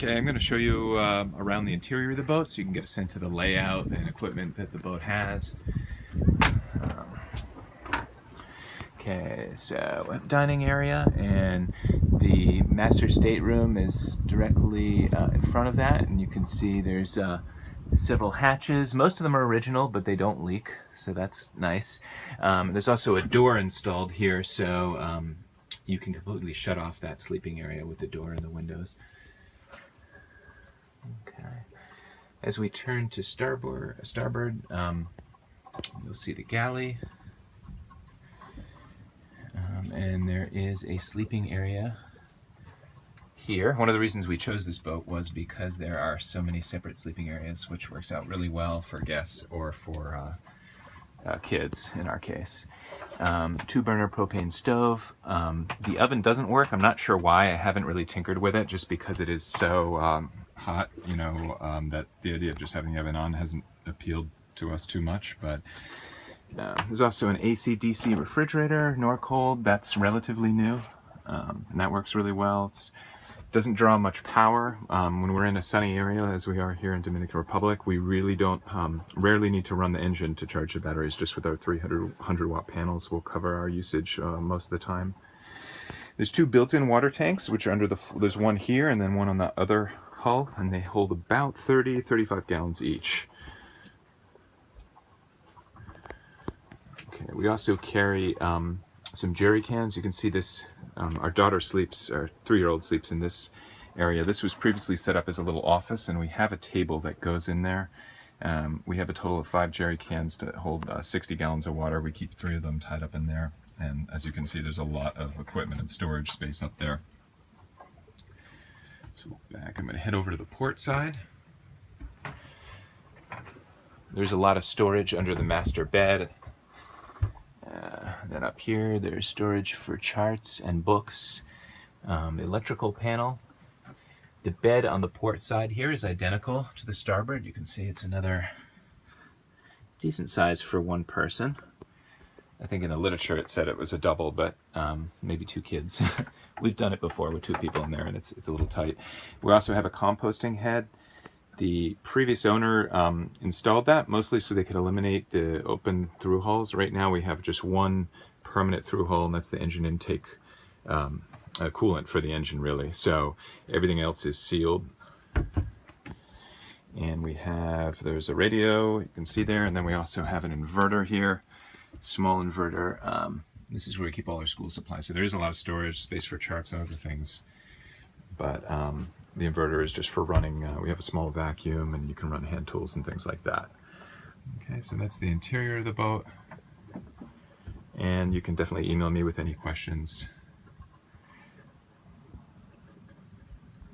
Okay, I'm going to show you around the interior of the boat so you can get a sense of the layout and equipment that the boat has. Okay, so dining area, and the master stateroom is directly in front of that, and you can see there's several hatches. Most of them are original, but they don't leak, so that's nice. There's also a door installed here, so you can completely shut off that sleeping area with the door and the windows. Okay. As we turn to starboard, you'll see the galley. And there is a sleeping area here. One of the reasons we chose this boat was because there are so many separate sleeping areas, which works out really well for guests or for kids in our case. 2-burner propane stove. The oven doesn't work. I'm not sure why. I haven't really tinkered with it, just because it is so hot, you know, that the idea of just having the oven on hasn't appealed to us too much. But there's also an AC/DC refrigerator, Norcold. That's relatively new, and that works really well. It doesn't draw much power. When we're in a sunny area, as we are here in Dominican Republic, we really don't, rarely need to run the engine to charge the batteries. Just with our 300 watt panels, we'll cover our usage most of the time. There's 2 built-in water tanks, which are under there's one here and then one on the other hull, and they hold about 35 gallons each. Okay, we also carry some jerry cans. You can see this, our daughter sleeps, our 3-year-old sleeps in this area. This was previously set up as a little office, and we have a table that goes in there. We have a total of 5 jerry cans to hold 60 gallons of water. We keep 3 of them tied up in there. And as you can see, there's a lot of equipment and storage space up there. So back, I'm going to head over to the port side. There's a lot of storage under the master bed. Then up here, there's storage for charts and books. Electrical panel. The bed on the port side here is identical to the starboard. You can see it's another decent size for one person. I think in the literature it said it was a double, but maybe 2 kids. We've done it before with 2 people in there, and it's a little tight. We also have a composting head. The previous owner installed that mostly so they could eliminate the open through hulls. Right now we have just one permanent through hull, and that's the engine intake coolant for the engine, really. So everything else is sealed. And there's a radio, you can see there, and then we also have an inverter here, small inverter. This is where we keep all our school supplies. So there is a lot of storage space for charts and other things. But the inverter is just for running. We have a small vacuum, and you can run hand tools and things like that. Okay, so that's the interior of the boat. And you can definitely email me with any questions.